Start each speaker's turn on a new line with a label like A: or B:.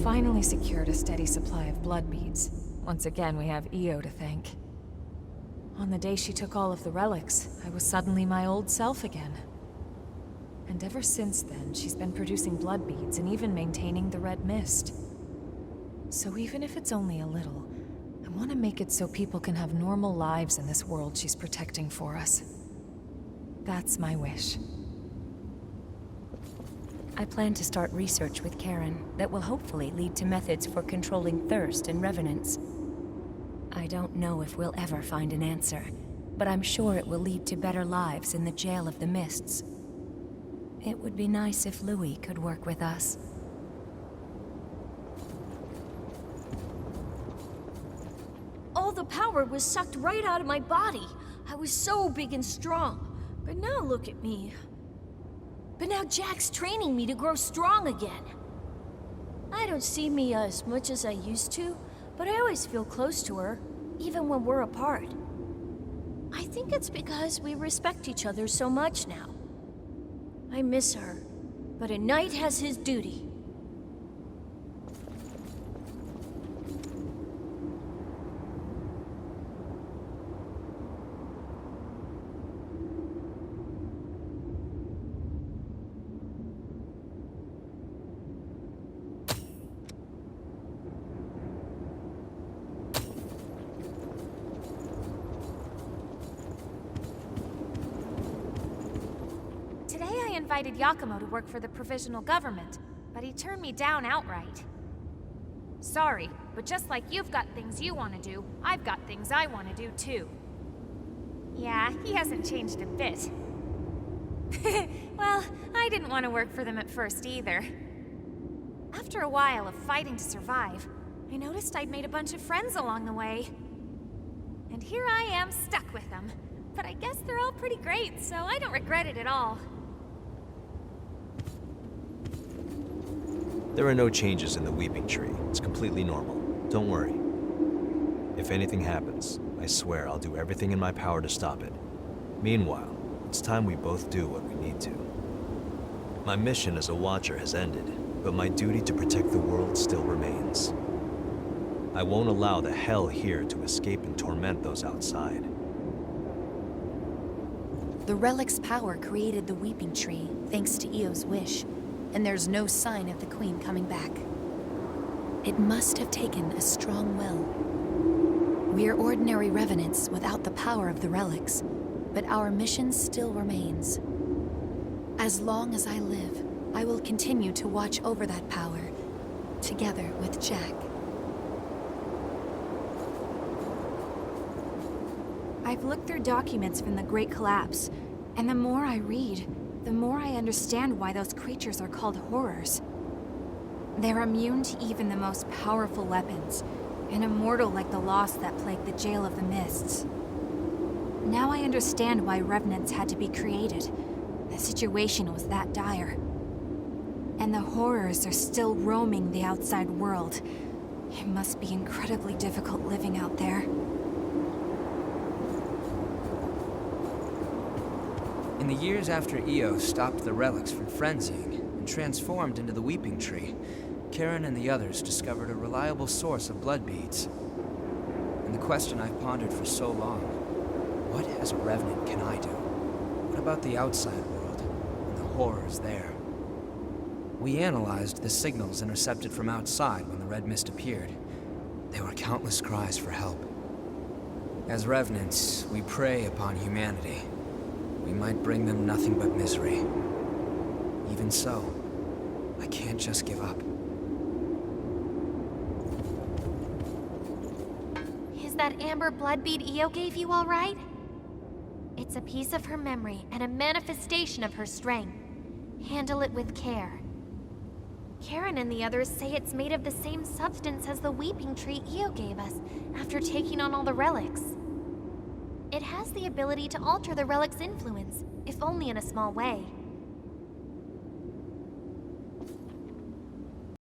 A: finally secured a steady supply of blood beads. Once again, we have Io to thank. On the day she took all of the relics, I was suddenly my old self again. And ever since then, she's been producing blood beads and even maintaining the red mist. So even if it's only a little, I want to make it so people can have normal lives in this world she's protecting for us. That's my wish.
B: I plan to start research with Karen that will hopefully lead to methods for controlling thirst and revenants. I don't know if we'll ever find an answer, but I'm sure it will lead to better lives in the Jail of the Mists. It would be nice if Louis could work with us.
C: All the power was sucked right out of my body. I was so big and strong. But now look at me. But now Jack's training me to grow strong again. I don't see Mia as much as I used to, but I always feel close to her, even when we're apart. I think it's because we respect each other so much now. I miss her, but a knight has his duty.
D: I invited Yakumo to work for the provisional government, but he turned me down outright. Sorry, but just like you've got things you want to do, I've got things I want to do too. Yeah, he hasn't changed a bit. Well, I didn't want to work for them at first either. After a while of fighting to survive, I noticed I'd made a bunch of friends along the way. And here I am stuck with them. But I guess they're all pretty great, so I don't regret it at all.
E: There are no changes in the Weeping Tree. It's completely normal. Don't worry. If anything happens, I swear I'll do everything in my power to stop it. Meanwhile, it's time we both do what we need to. My mission as a Watcher has ended, but my duty to protect the world still remains. I won't allow the hell here to escape and torment those outside.
B: The relic's power created the Weeping Tree, thanks to Io's wish, and there's no sign of the Queen coming back. It must have taken a strong will. We're ordinary revenants without the power of the relics, but our mission still remains. As long as I live, I will continue to watch over that power, together with Jack.
D: I've looked through documents from the Great Collapse, and the more I read, the more I understand why those creatures are called horrors. They're immune to even the most powerful weapons, and immortal like the lost that plagued the Jail of the Mists. Now I understand why revenants had to be created. The situation was that dire. And the horrors are still roaming the outside world. It must be incredibly difficult living out there.
F: In the years after Io stopped the relics from frenzying and transformed into the Weeping Tree, Karen and the others discovered a reliable source of blood beads. And the question I've pondered for so long, what as a revenant can I do? What about the outside world and the horrors there? We analyzed the signals intercepted from outside when the red mist appeared. They were countless cries for help. As revenants, we prey upon humanity. We might bring them nothing but misery. Even so, I can't just give up.
D: Is that amber blood bead Io gave you all right? It's a piece of her memory and a manifestation of her strength. Handle it with care. Karen and the others say it's made of the same substance as the Weeping Tree Io gave us after taking on all the relics. It has the ability to alter the relic's influence, if only in a small way.